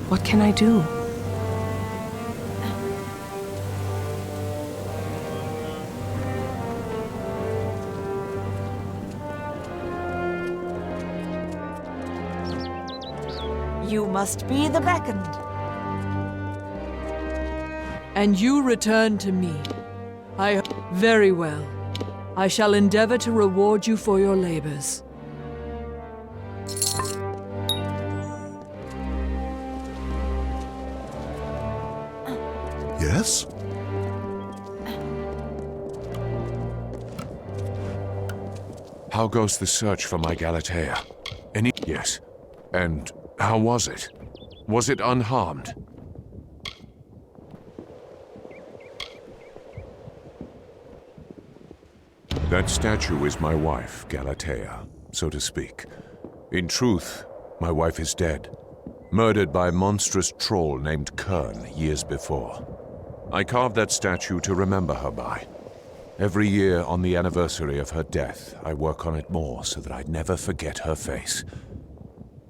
What can I do? You must be the beckoned. And you return to me. Very well. I shall endeavor to reward you for your labors. Yes? How goes the search for my Galatea? Yes. And how was it? Was it unharmed? That statue is my wife, Galatea, so to speak. In truth, my wife is dead, murdered by a monstrous troll named Kern years before. I carved that statue to remember her by. Every year on the anniversary of her death, I work on it more so that I'd never forget her face.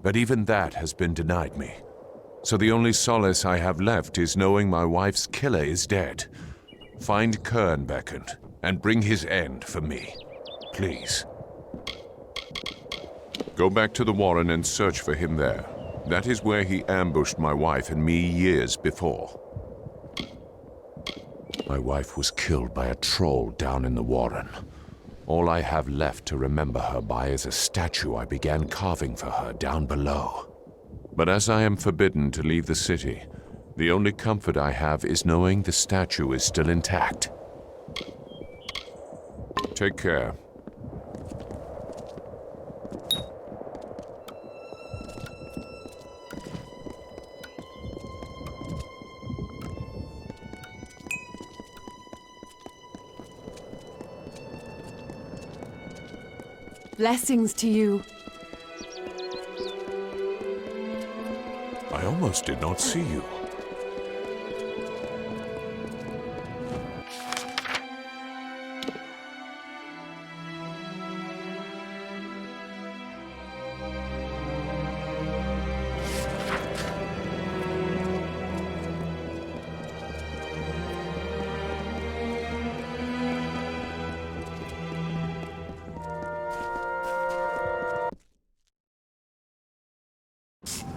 But even that has been denied me. So the only solace I have left is knowing my wife's killer is dead. Find Kern, Beckoned, and bring his end for me. Please. Go back to the Warren and search for him there. That is where he ambushed my wife and me years before. My wife was killed by a troll down in the Warren. All I have left to remember her by is a statue I began carving for her down below. But as I am forbidden to leave the city, the only comfort I have is knowing the statue is still intact. Take care. Blessings to you. I almost did not see you.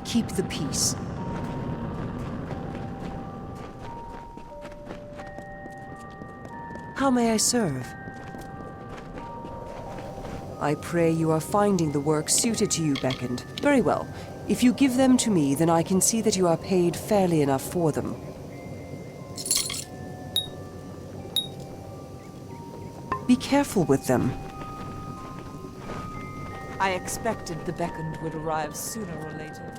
Keep the peace. How may I serve? I pray you are finding the work suited to you, Beckoned. Very well. If you give them to me, then I can see that you are paid fairly enough for them. Be careful with them. I expected the beckoned would arrive sooner or later.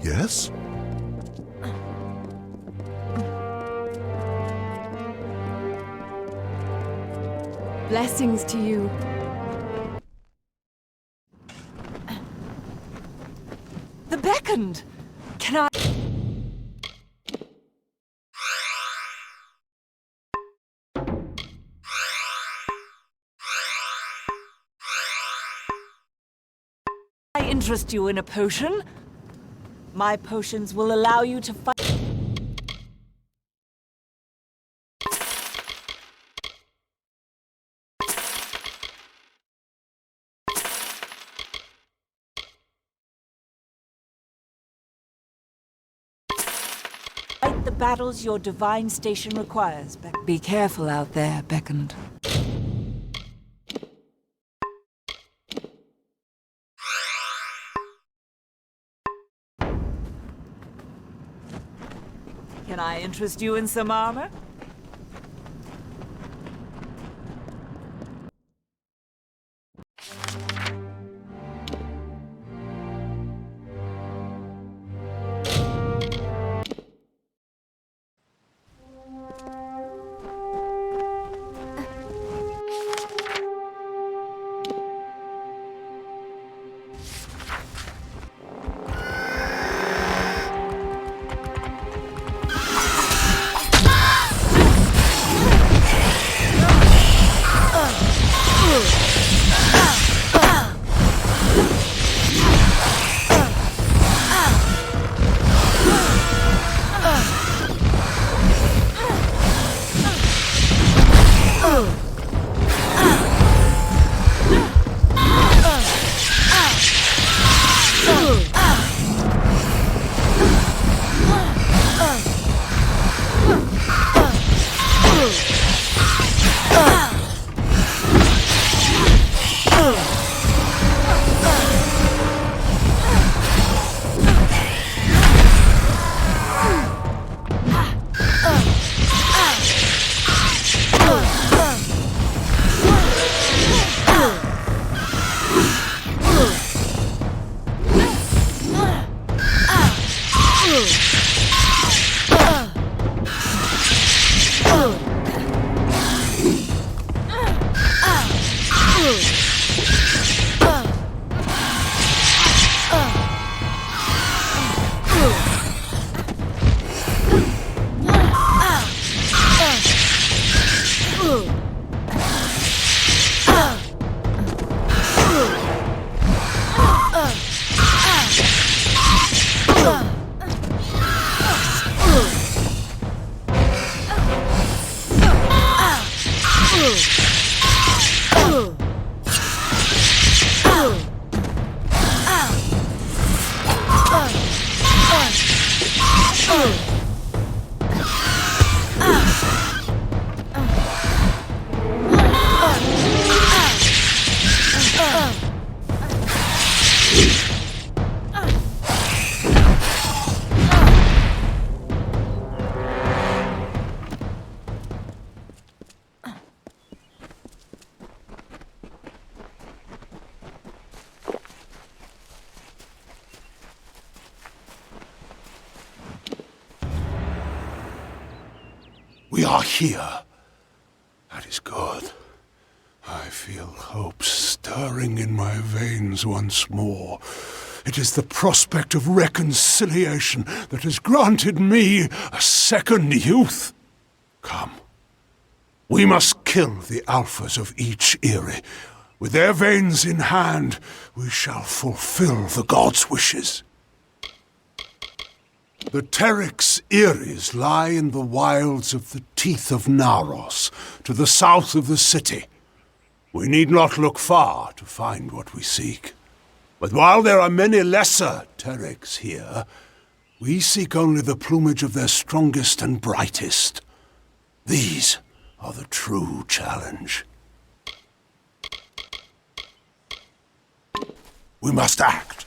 Yes? Blessings to you. The beckoned! Can I... interest you in a potion? My potions will allow you to fight. Fight the battles your divine station requires. Be careful out there, Beckoned. Can I interest you in some armor? We are here. That is good. I feel hope stirring in my veins once more. It is the prospect of reconciliation that has granted me a second youth. Come. We must kill the alphas of each Eyrie. With their veins in hand, we shall fulfill the gods' wishes. The Pteryx Eyries lie in the wilds of the teeth of Naros, to the south of the city. We need not look far to find what we seek. But while there are many lesser Pteryx here, we seek only the plumage of their strongest and brightest. These are the true challenge. We must act.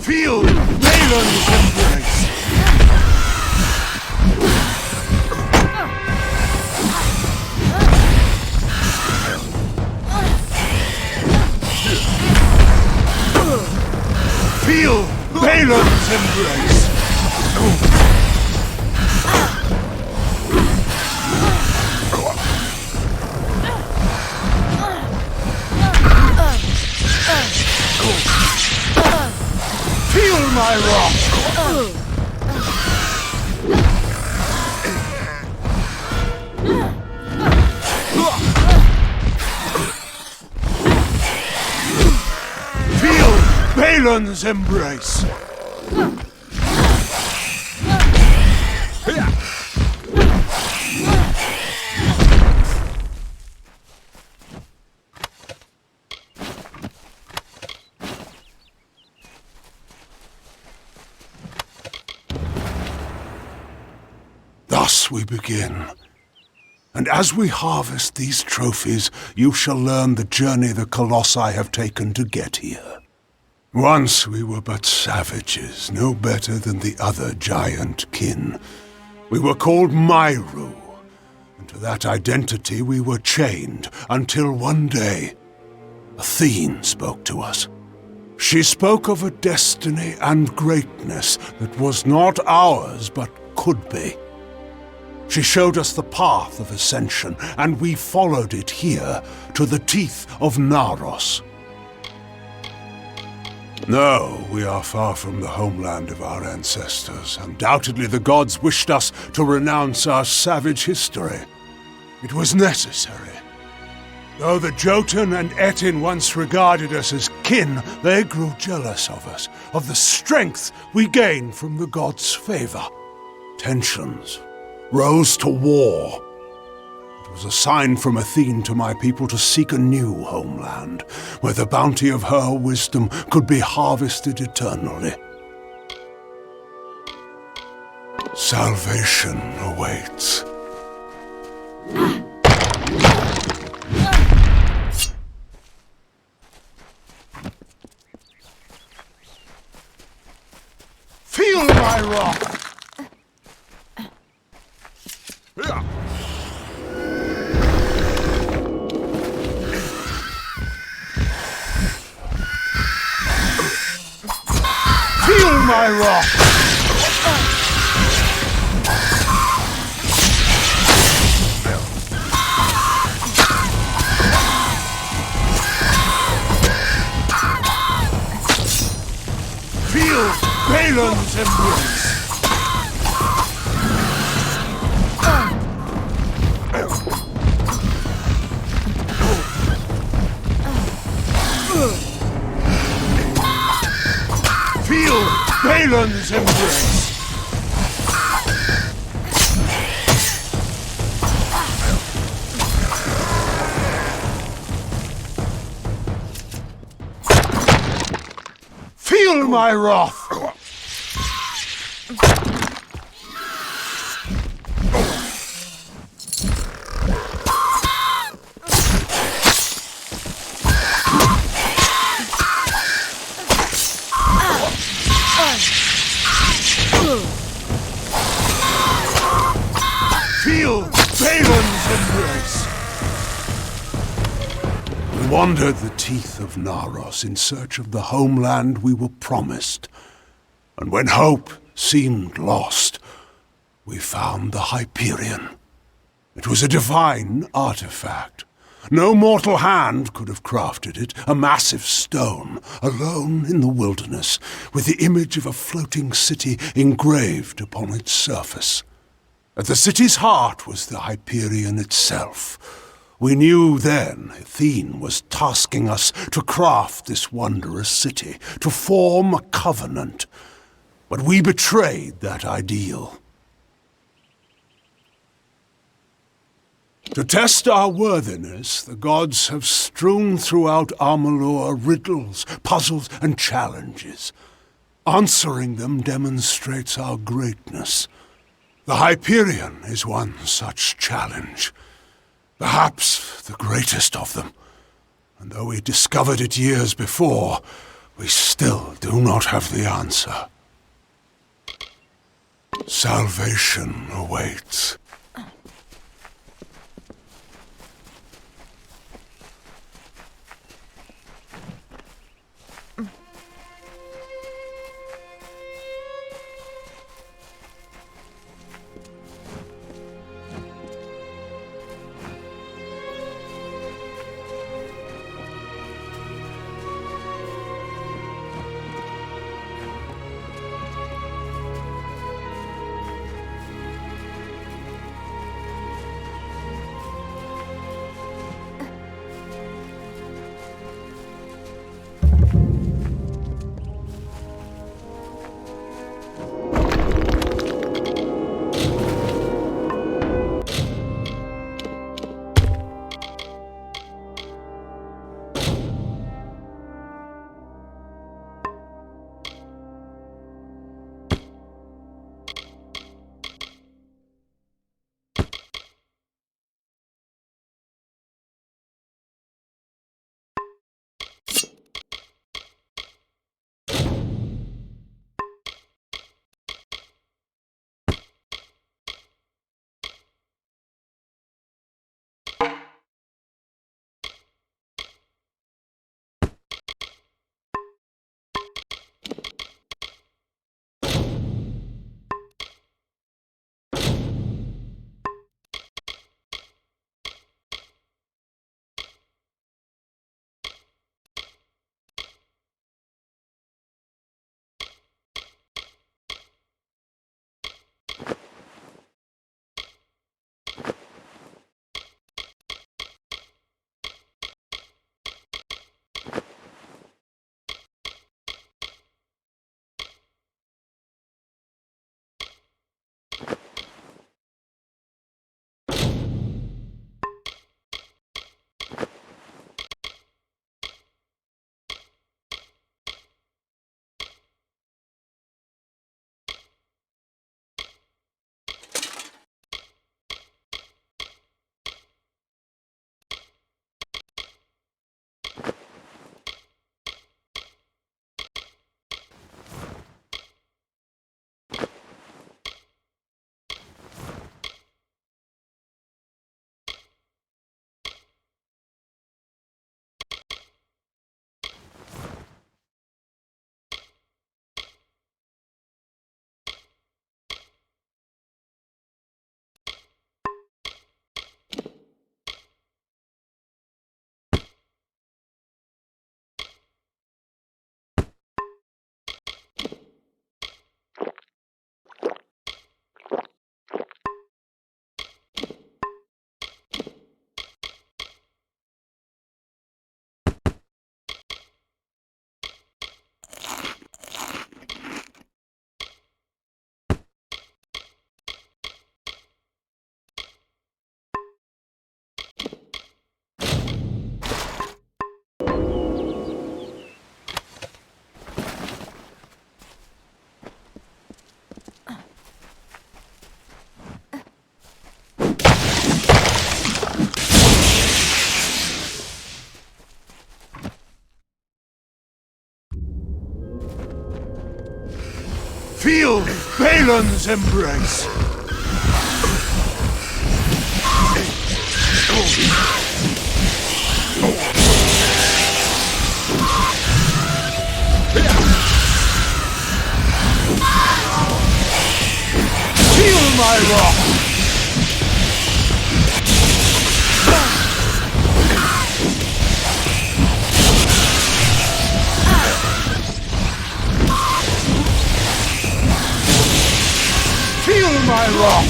Feel Baelon's embrace! Feel Baelon's embrace! Feel my wrath! Feel Baelon's embrace! Thus we begin. And as we harvest these trophies, you shall learn the journey the Colossi have taken to get here. Once we were but savages, no better than the other giant kin. We were called Myru, and to that identity we were chained until one day, Athene spoke to us. She spoke of a destiny and greatness that was not ours, but could be. She showed us the path of ascension, and we followed it here, to the teeth of Naros. No, we are far from the homeland of our ancestors. Undoubtedly the gods wished us to renounce our savage history. It was necessary. Though the Jotun and Etin once regarded us as kin, they grew jealous of us, of the strength we gained from the gods' favor. Tensions rose to war. It was a sign from Athene to my people to seek a new homeland, where the bounty of her wisdom could be harvested eternally. Salvation awaits. Feel my wrath! Feel my wrath! Feel Baelon's embrace! Feel Baelon's embrace! Feel my wrath! Feel Baelon's embrace! We wandered the teeth of Naros in search of the homeland we were promised. And when hope seemed lost, we found the Hyperion. It was a divine artifact. No mortal hand could have crafted it, a massive stone, alone in the wilderness, with the image of a floating city engraved upon its surface. At the city's heart was the Hyperion itself. We knew then Athene was tasking us to craft this wondrous city, to form a covenant. But we betrayed that ideal. To test our worthiness, the gods have strewn throughout Amalur riddles, puzzles, and challenges. Answering them demonstrates our greatness. The Hyperion is one such challenge. Perhaps the greatest of them. And though we discovered it years before, we still do not have the answer. Salvation awaits. Feel Balin's embrace! my wrath! Feel my wrath!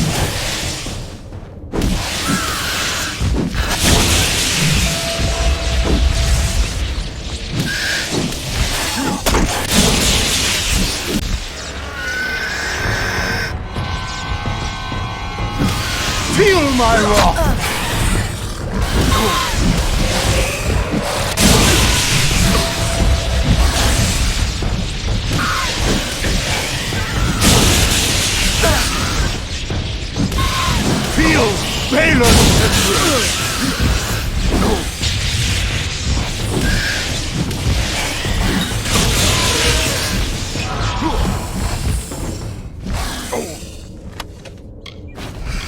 Feel my wrath! Feel Baelor's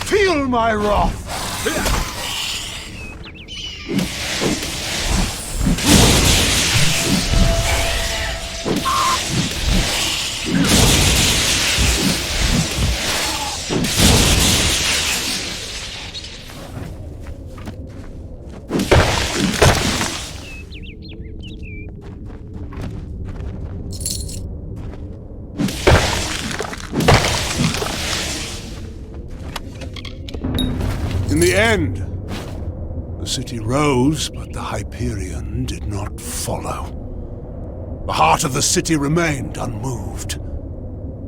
Feel my wrath! In the end, the city rose, but the Hyperion did not follow. The heart of the city remained unmoved.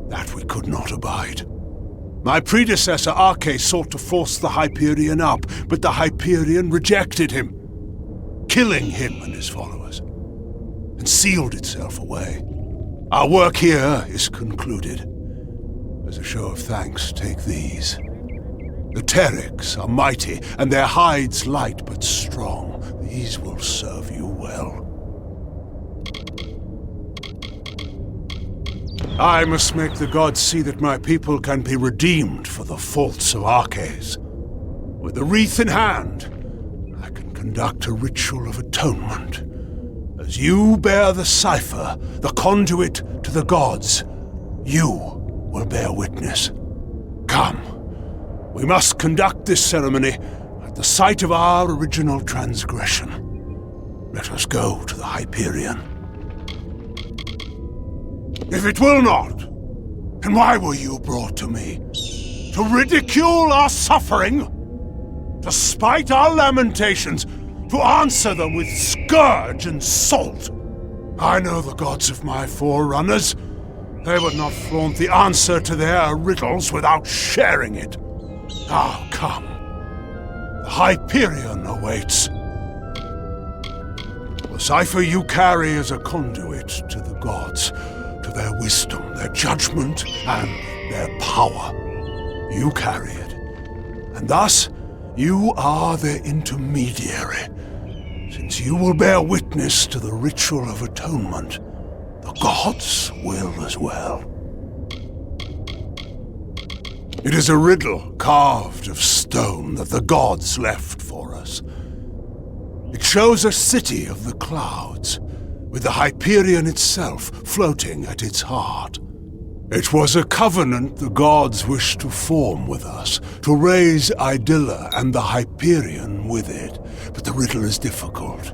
That we could not abide. My predecessor Arche sought to force the Hyperion up, but the Hyperion rejected him, killing him and his followers, and sealed itself away. Our work here is concluded. As a show of thanks, take these. The Pteryx are mighty, and their hides light but strong. These will serve you well. I must make the gods see that my people can be redeemed for the faults of Arches. With the wreath in hand, I can conduct a ritual of atonement. As you bear the cipher, the conduit to the gods, you will bear witness. Come. We must conduct this ceremony at the site of our original transgression. Let us go to the Hyperion. If it will not, then why were you brought to me? To ridicule our suffering? To spite our lamentations? To answer them with scourge and salt? I know the gods of my forerunners. They would not flaunt the answer to their riddles without sharing it. Now come. The Hyperion awaits. The cipher you carry is a conduit to the gods, to their wisdom, their judgment, and their power. You carry it, and thus you are their intermediary. Since you will bear witness to the ritual of atonement, the gods will as well. It is a riddle carved of stone that the gods left for us. It shows a city of the clouds, with the Hyperion itself floating at its heart. It was a covenant the gods wished to form with us, to raise Idylla and the Hyperion with it. But the riddle is difficult,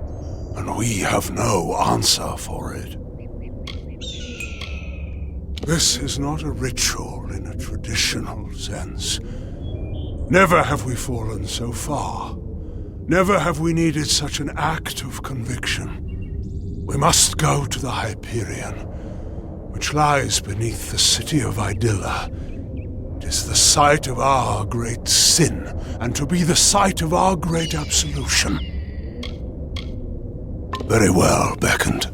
and we have no answer for it. This is not a ritual in a traditional sense. Never have we fallen so far. Never have we needed such an act of conviction. We must go to the Hyperion, which lies beneath the city of Idylla. It is the site of our great sin, and to be the site of our great absolution. Very well, Beckoned.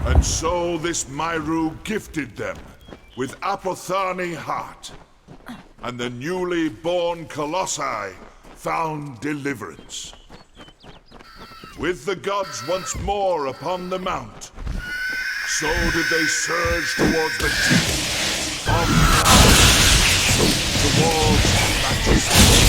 And so this Myru gifted them with Apothani heart, and the newly born Colossi found deliverance. With the gods once more upon the mount, so did they surge towards the teeth of towards majesty.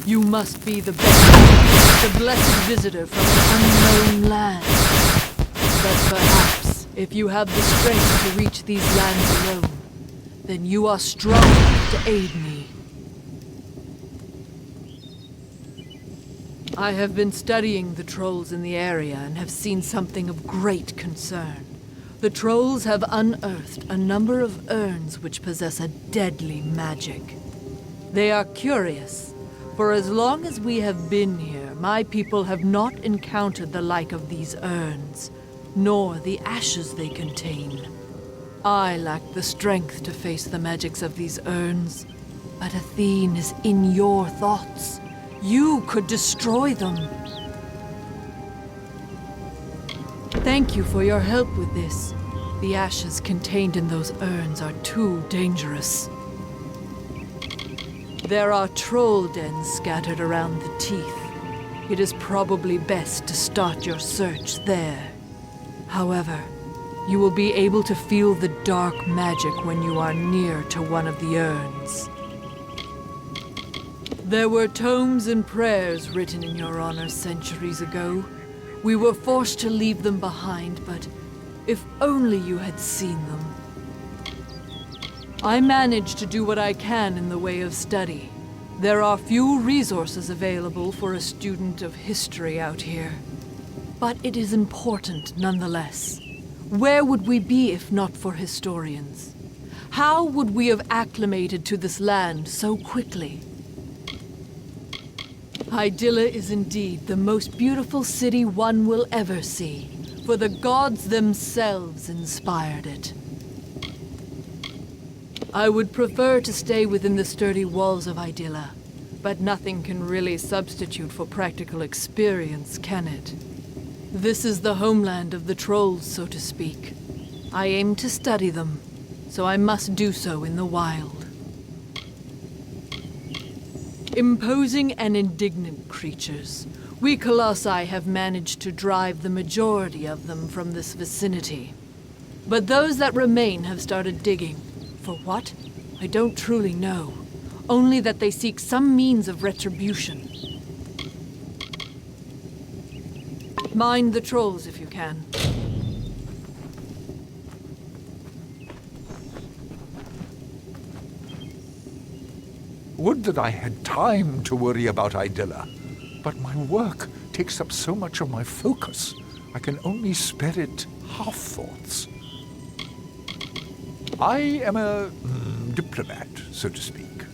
You must be the best, the blessed visitor from an unknown land. But perhaps, if you have the strength to reach these lands alone, then you are strong enough to aid me. I have been studying the trolls in the area and have seen something of great concern. The trolls have unearthed a number of urns which possess a deadly magic. They are curious, for as long as we have been here, my people have not encountered the like of these urns, nor the ashes they contain. I lack the strength to face the magics of these urns, but Athene is in your thoughts. You could destroy them. Thank you for your help with this. The ashes contained in those urns are too dangerous. There are troll dens scattered around the teeth. It is probably best to start your search there. However, you will be able to feel the dark magic when you are near to one of the urns. There were tomes and prayers written in your honor centuries ago. We were forced to leave them behind, but if only you had seen them. I managed to do what I can in the way of study. There are few resources available for a student of history out here. But it is important nonetheless. Where would we be if not for historians? How would we have acclimated to this land so quickly? Hydaella is indeed the most beautiful city one will ever see, for the gods themselves inspired it. I would prefer to stay within the sturdy walls of Hydaella, but nothing can really substitute for practical experience, can it? This is the homeland of the trolls, so to speak. I aim to study them, so I must do so in the wild. Imposing and indignant creatures, we Colossi have managed to drive the majority of them from this vicinity. But those that remain have started digging. For what? I don't truly know. Only that they seek some means of retribution. Mind the trolls if you can. Would that I had time to worry about Hydaella, but my work takes up so much of my focus, I can only spare it half-thoughts. I am a diplomat, so to speak.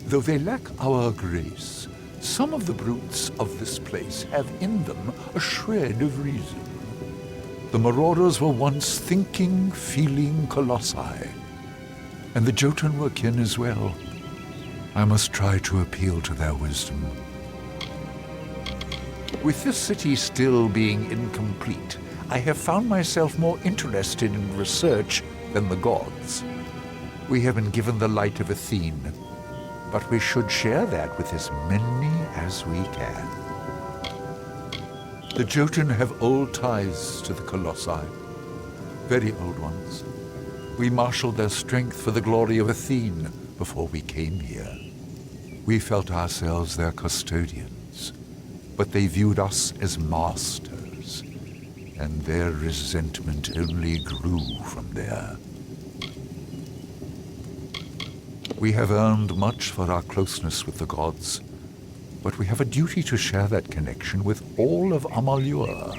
Though they lack our grace, some of the brutes of this place have in them a shred of reason. The marauders were once thinking, feeling Colossi, and the Jotun were kin as well. I must try to appeal to their wisdom. With this city still being incomplete, I have found myself more interested in research than the gods. We have been given the light of Athene, but we should share that with as many as we can. The Jotun have old ties to the Colossi, very old ones. We marshaled their strength for the glory of Athene before we came here. We felt ourselves their custodians, but they viewed us as masters, and their resentment only grew from there. We have earned much for our closeness with the gods, but we have a duty to share that connection with all of Amalur.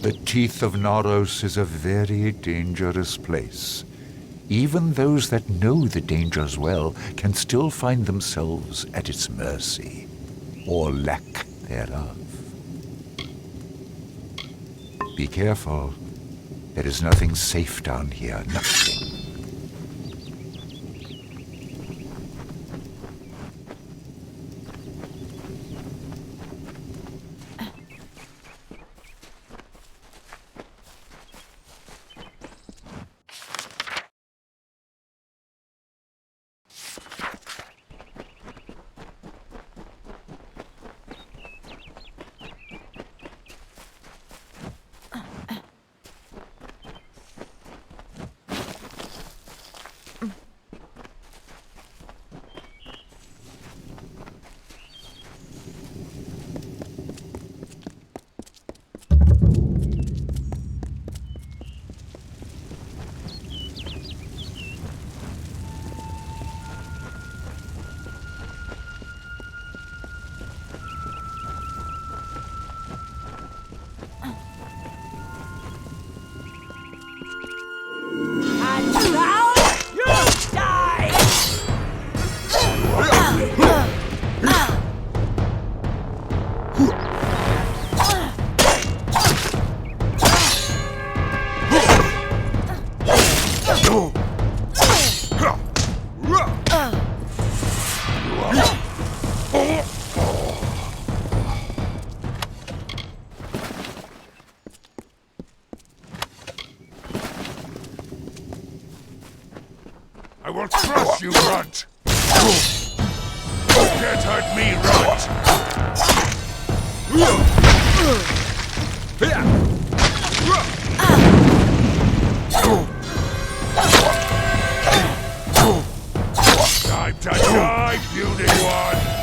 The Teeth of Naros is a very dangerous place. Even those that know the dangers well can still find themselves at its mercy, or lack thereof. Be careful. There is nothing safe down here, nothing. I will crush you, Runt! You can't hurt me, Time to die, beauty one!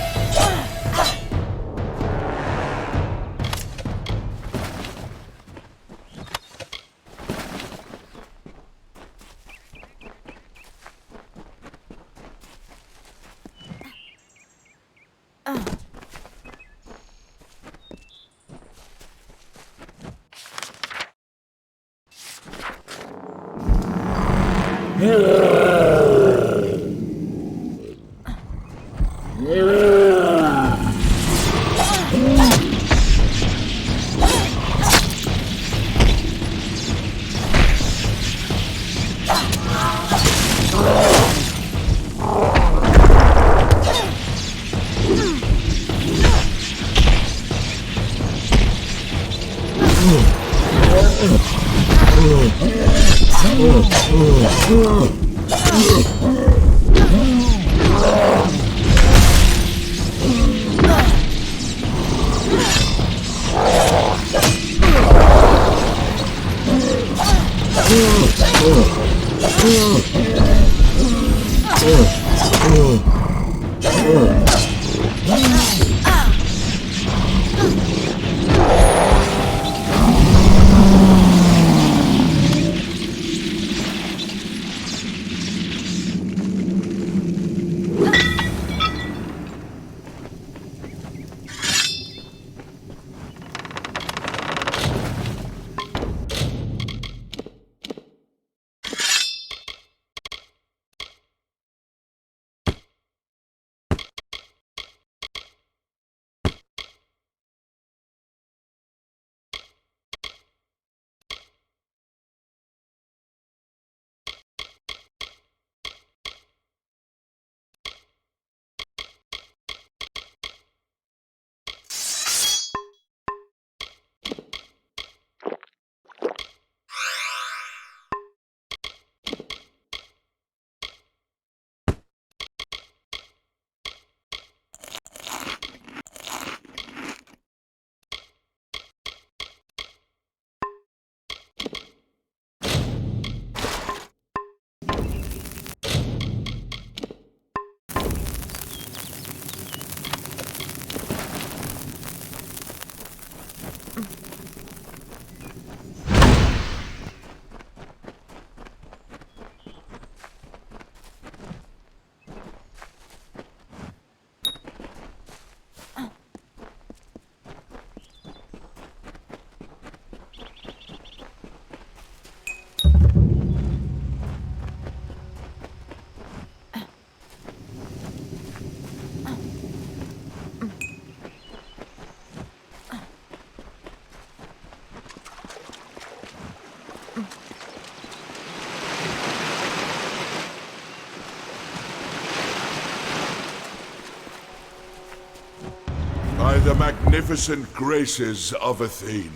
By the magnificent graces of Athene,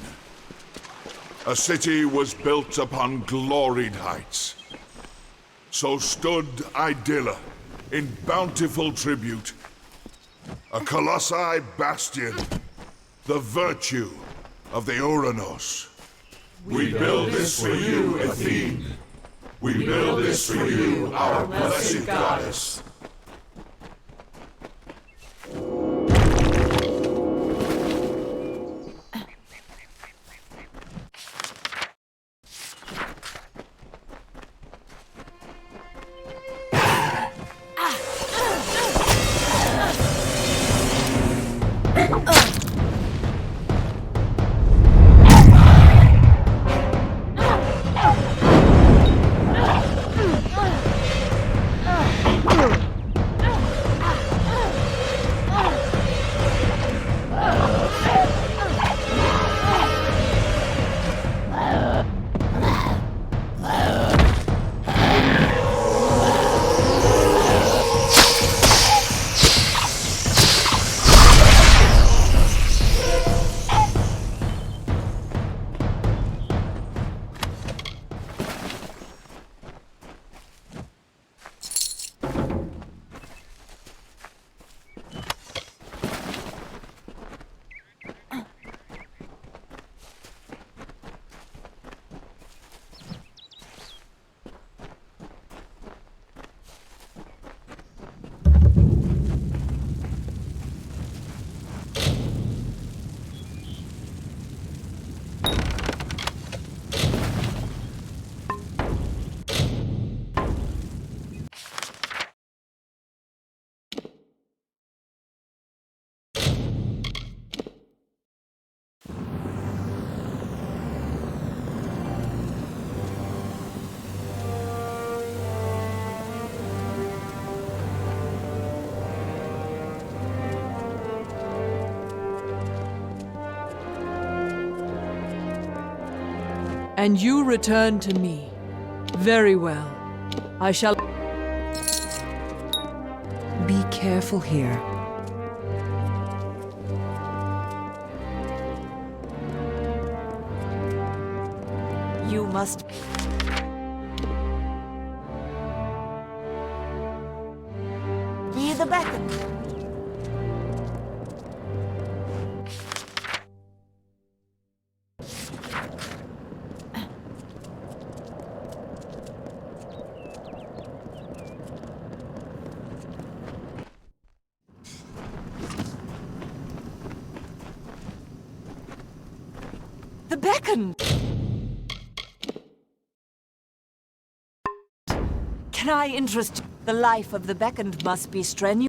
a city was built upon gloried heights. So stood Idylla in bountiful tribute, a colossi bastion, the virtue of the Uranos. We build this for you, Athene. We build this for you, our blessed goddess. And you return to me. Very well. I shall... Be careful here. You must... be the beacon. The beacon! Can I interest you? The life of the beckoned must be strenuous.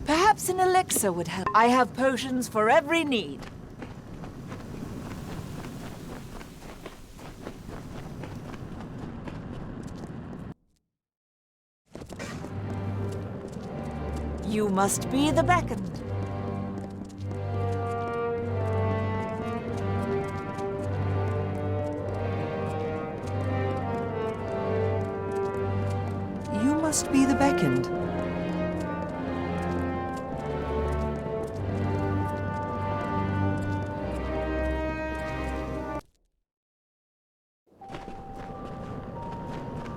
Perhaps an elixir would help. I have potions for every need. You must be the beckoned. You must be the beckoned.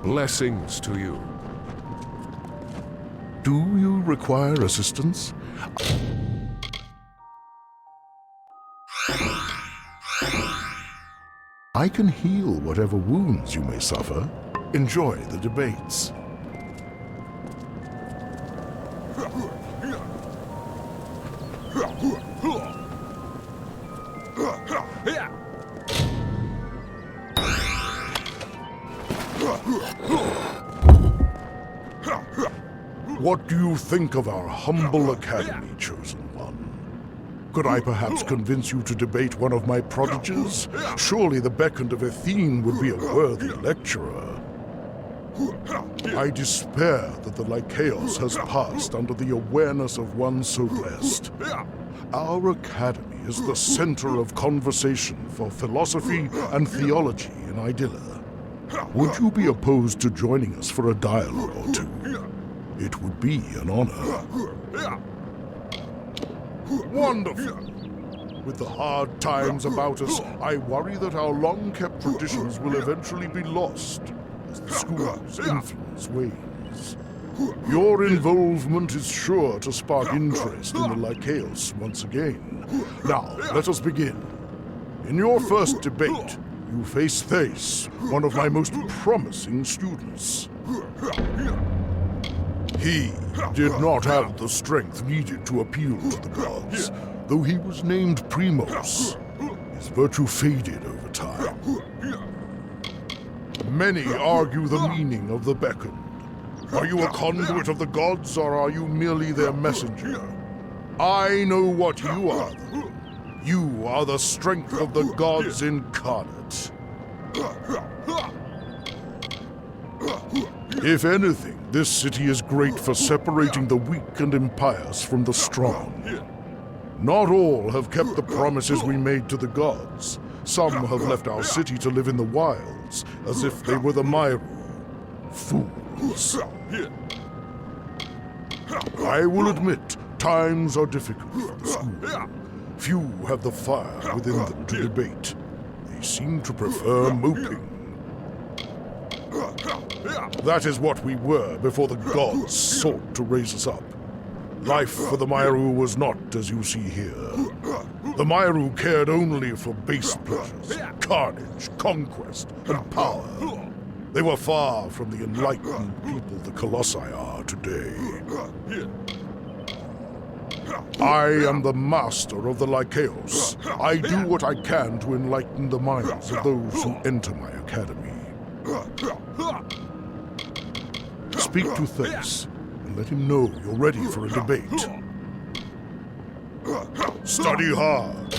Blessings to you. Do you require assistance? I can heal whatever wounds you may suffer. Enjoy the debates. What do you think of our humble academy, Chosen One? Could I perhaps convince you to debate one of my prodigies? Surely the beckoned of Athene would be a worthy lecturer. I despair that the Lycaeus has passed under the awareness of one so blessed. Our academy is the center of conversation for philosophy and theology in Idylla. Would you be opposed to joining us for a dialogue or two? It would be an honor. Wonderful! With the hard times about us, I worry that our long-kept traditions will eventually be lost as the school's influence wanes. Your involvement is sure to spark interest in the Lycaeus once again. Now, let us begin. In your first debate, you face Thace, one of my most promising students. He did not have the strength needed to appeal to the gods. Though he was named Primos, his virtue faded over time. Many argue the meaning of the beckoned. Are you a conduit of the gods, or are you merely their messenger? I know what you are, though. You are the strength of the gods incarnate. If anything, this city is great for separating the weak and impious from the strong. Not all have kept the promises we made to the gods. Some have left our city to live in the wilds, as if they were the Myru. Fools. I will admit, times are difficult for the school. Few have the fire within them to debate. They seem to prefer moping. That is what we were before the gods sought to raise us up. Life for the Mairu was not as you see here. The Mairu cared only for base pleasures, carnage, conquest, and power. They were far from the enlightened people the Colossi are today. I am the master of the Lycaeos. I do what I can to enlighten the minds of those who enter my academy. Speak to Pteryx, and let him know you're ready for a debate. Study hard,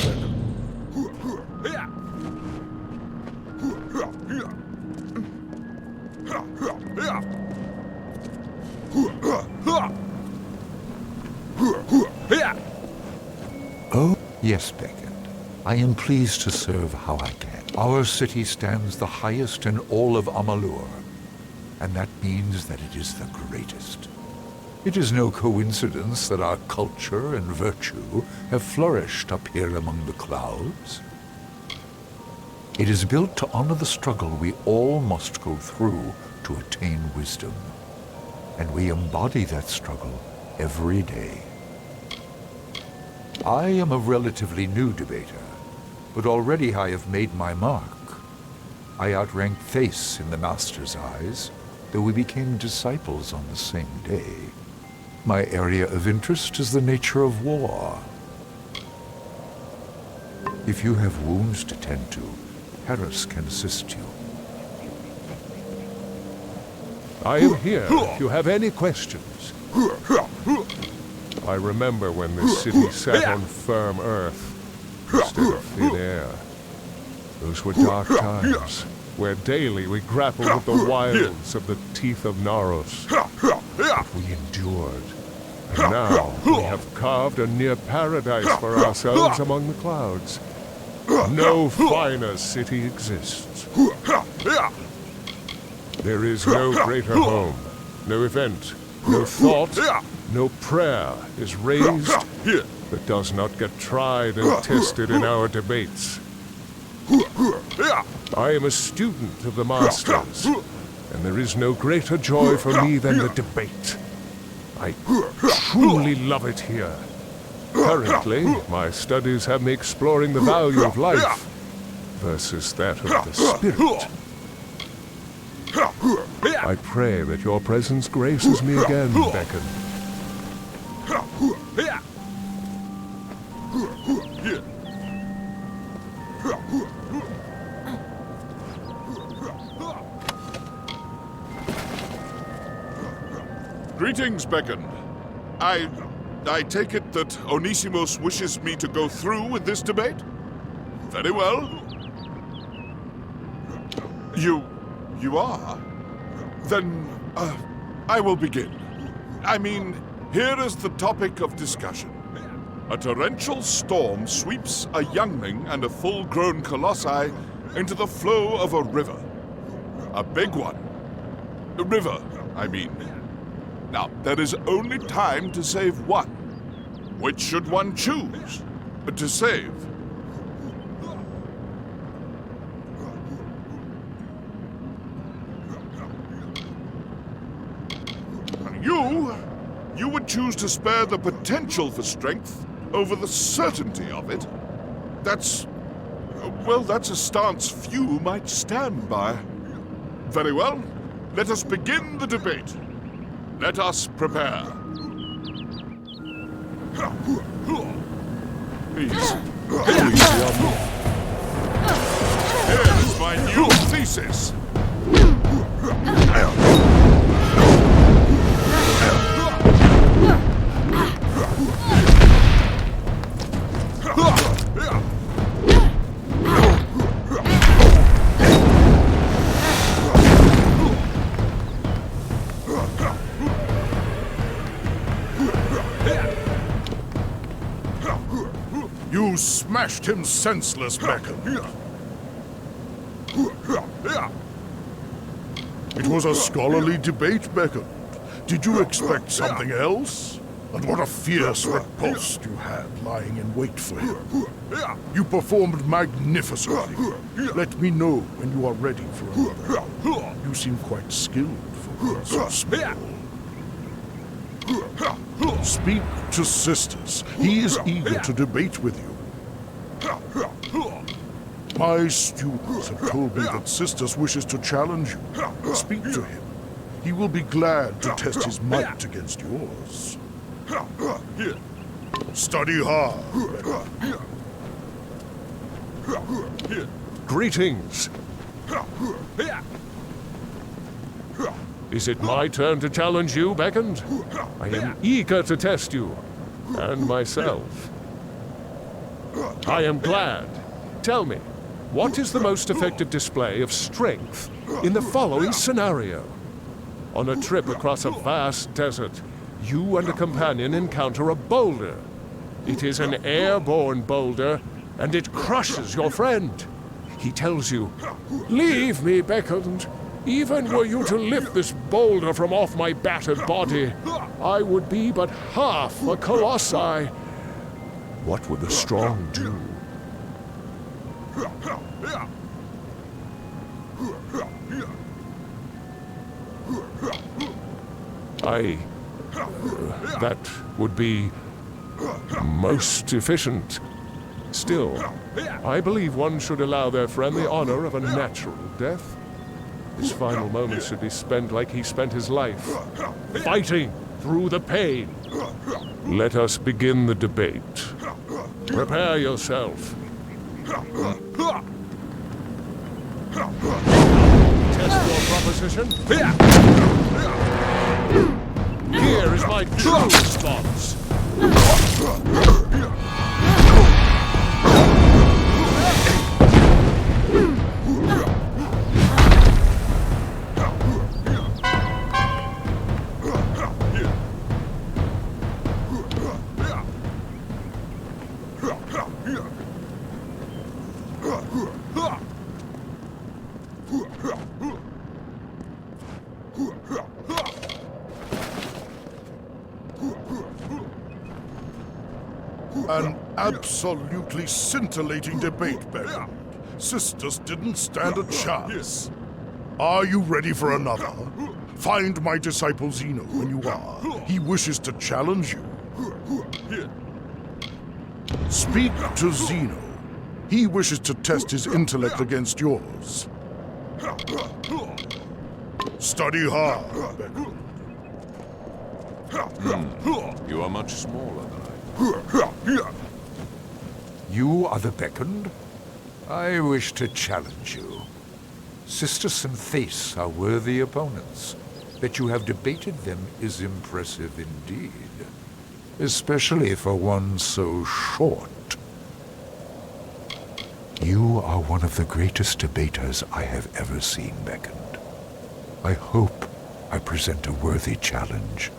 Oh, yes, Beckett. I am pleased to serve how I can. Our city stands the highest in all of Amalur, and that means that it is the greatest. It is no coincidence that our culture and virtue have flourished up here among the clouds. It is built to honor the struggle we all must go through to attain wisdom, and we embody that struggle every day. I am a relatively new debater, but already I have made my mark. I outrank Thace in the Master's eyes, though we became disciples on the same day. My area of interest is the nature of war. If you have wounds to tend to, Pteryx can assist you. I am here if you have any questions. I remember when this city sat on firm earth instead of thin air. Those were dark times, where daily we grappled with the wilds of the teeth of Naros. But we endured. And now we have carved a near paradise for ourselves among the clouds. No finer city exists. There is no greater home, no event, no thought, no prayer is raised that does not get tried and tested in our debates. I am a student of the Masters, and there is no greater joy for me than the debate. I truly love it here. Currently, my studies have me exploring the value of life versus that of the spirit. I pray that your presence graces me again, Beckon. Greetings, Beckon. I take it that Onisimos wishes me to go through with this debate? Very well. You are? Then, I will begin. I mean, here is the topic of discussion. A torrential storm sweeps a youngling and a full-grown colossi into the flow of a river. A big one. A river, I mean. Now, there is only time to save one. Which should one choose to save? You would choose to spare the potential for strength over the certainty of it. That's a stance few might stand by. Very well, let us begin the debate. Let us prepare. Please, here is my new thesis. You smashed him senseless, Beckon. It was a scholarly debate, Beckon. Did you expect something else? And what a fierce riposte you had lying in wait for him. You performed magnificently. Let me know when you are ready for another. You seem quite skilled for one so small. Speak to Sisters. He is eager to debate with you. My students have told me that Sisters wishes to challenge you. Speak to him. He will be glad to test his might against yours. Study hard. Greetings. Is it my turn to challenge you, Beckoned? I am eager to test you, and myself. I am glad. Tell me, what is the most effective display of strength in the following scenario? On a trip across a vast desert, you and a companion encounter a boulder. It is an airborne boulder, and it crushes your friend. He tells you, "Leave me, Beckoned. Even were you to lift this boulder from off my battered body, I would be but half a colossi." What would the strong do? That would be most efficient. Still, I believe one should allow their friend the honor of a natural death. His final moments should be spent like he spent his life, fighting through the pain. Let us begin the debate. Prepare yourself. Test your proposition. Here is my true response. An absolutely scintillating debate, Beckoned. Sisters didn't stand a chance. Are you ready for another? Find my disciple Zeno when you are. He wishes to challenge you. Speak to Zeno. He wishes to test his intellect against yours. Study hard, Beckoned. You are much smaller than I. You are the Beckoned? I wish to challenge you. Sister Synthace are worthy opponents. That you have debated them is impressive indeed. Especially for one so short. You are one of the greatest debaters I have ever seen, Beckoned. I hope I present a worthy challenge.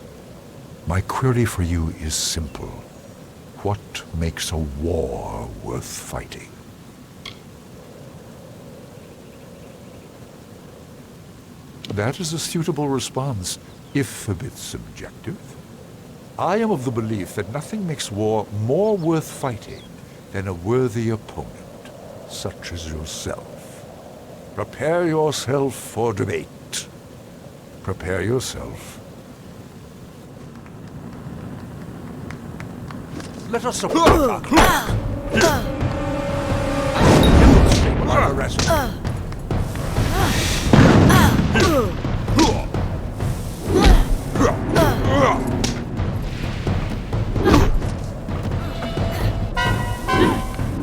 My query for you is simple. What makes a war worth fighting? That is a suitable response, if a bit subjective. I am of the belief that nothing makes war more worth fighting than a worthy opponent, such as yourself. Prepare yourself for debate. Prepare yourself. Let us support our cause. Demonstrate our arrest.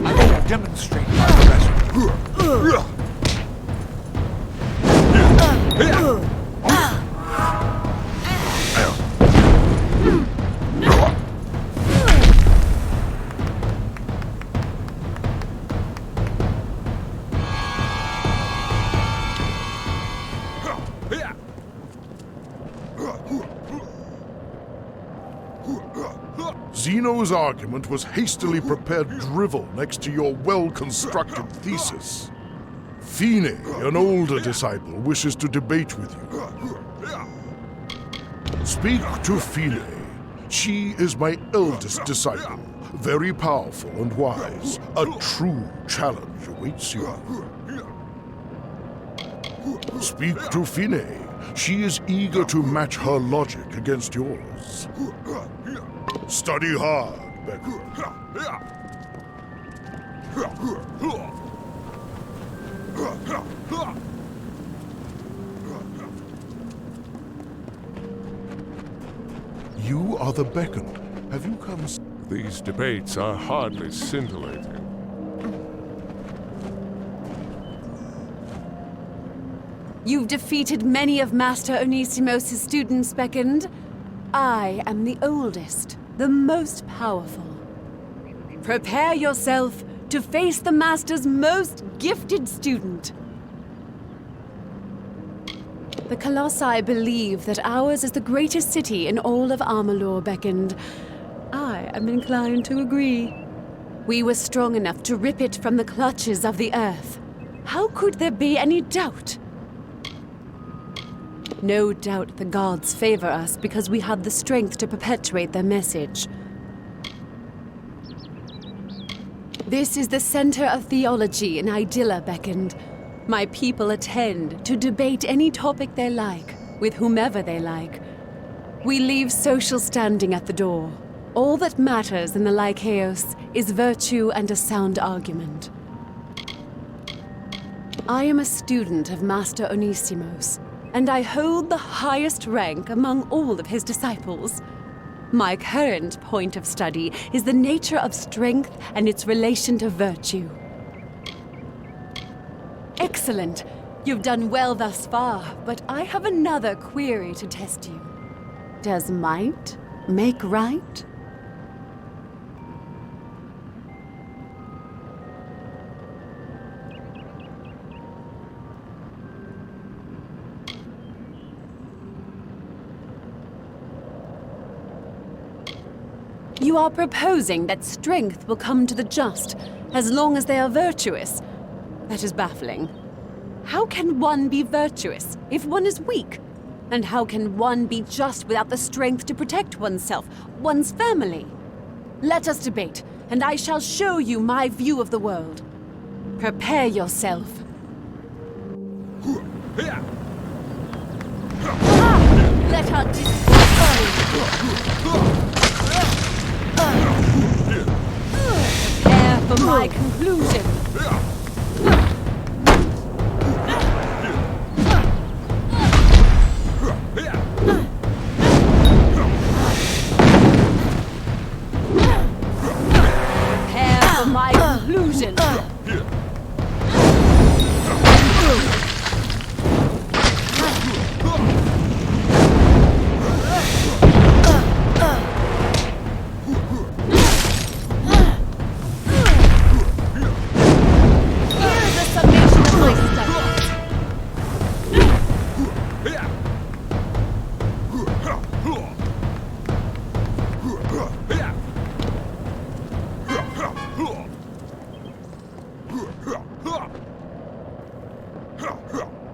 I will demonstrate our arrest. Zeno's argument was hastily prepared drivel next to your well-constructed thesis. Fine, an older disciple, wishes to debate with you. Speak to Fine. She is my eldest disciple, very powerful and wise. A true challenge awaits you. Speak to Fine. She is eager to match her logic against yours. Study hard, Beckett. You are the Beckoned. Have you come... These debates are hardly scintillating. You've defeated many of Master Onisimos' students, Beckoned. I am the oldest, the most powerful. Prepare yourself to face the Master's most gifted student. The Colossi believe that ours is the greatest city in all of Amalur, Beckoned. I am inclined to agree. We were strong enough to rip it from the clutches of the earth. How could there be any doubt? No doubt the gods favor us because we had the strength to perpetuate their message. This is the center of theology in Idylla, Beckoned. My people attend to debate any topic they like, with whomever they like. We leave social standing at the door. All that matters in the Lycaeus is virtue and a sound argument. I am a student of Master Onisimos, and I hold the highest rank among all of his disciples. My current point of study is the nature of strength and its relation to virtue. Excellent! You've done well thus far, but I have another query to test you. Does might make right? You are proposing that strength will come to the just, as long as they are virtuous. That is baffling. How can one be virtuous if one is weak? And how can one be just without the strength to protect oneself, one's family? Let us debate, and I shall show you my view of the world. Prepare yourself. Let her prepare for my conclusion. Prepare for my conclusion.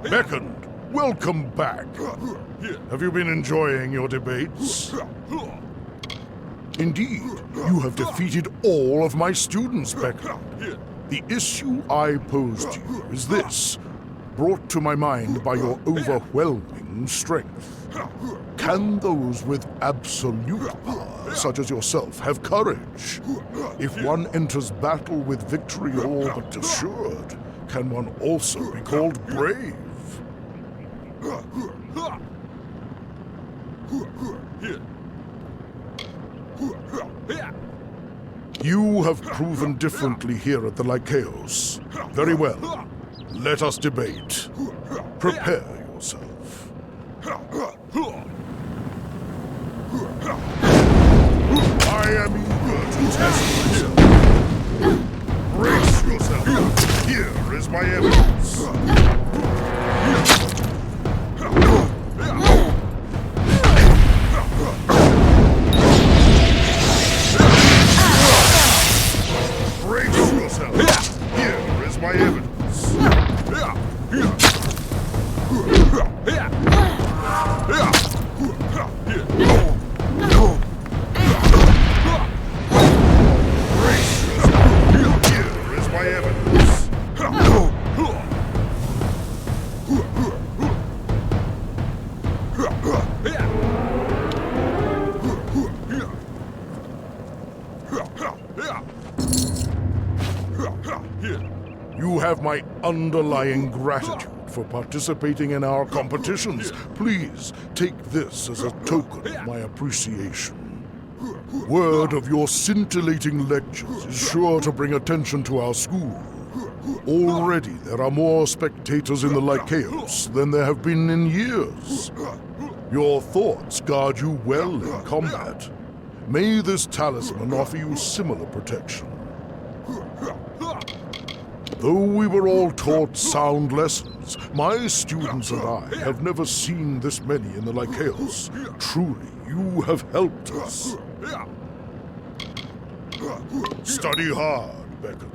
Beckoned, welcome back. Have you been enjoying your debates? Indeed, you have defeated all of my students, Beckoned. The issue I pose to you is this, brought to my mind by your overwhelming strength. Can those with absolute power, such as yourself, have courage? If one enters battle with victory all but assured, can one also be called brave? You have proven differently here at the Lycaeus. Very well. Let us debate. Prepare yourself. I am eager to test myself. Brace yourself. Here is my evidence. Brace yourself. Here is my evidence. You have my underlying gratitude for participating in our competitions. Please take this as a token of my appreciation. Word of your scintillating lectures is sure to bring attention to our school. Already there are more spectators in the Lycaeus than there have been in years. Your thoughts guard you well in combat. May this talisman offer you similar protection. Though we were all taught sound lessons, my students and I have never seen this many in the Lycaeus. Truly, you have helped us. Study hard, Beckon.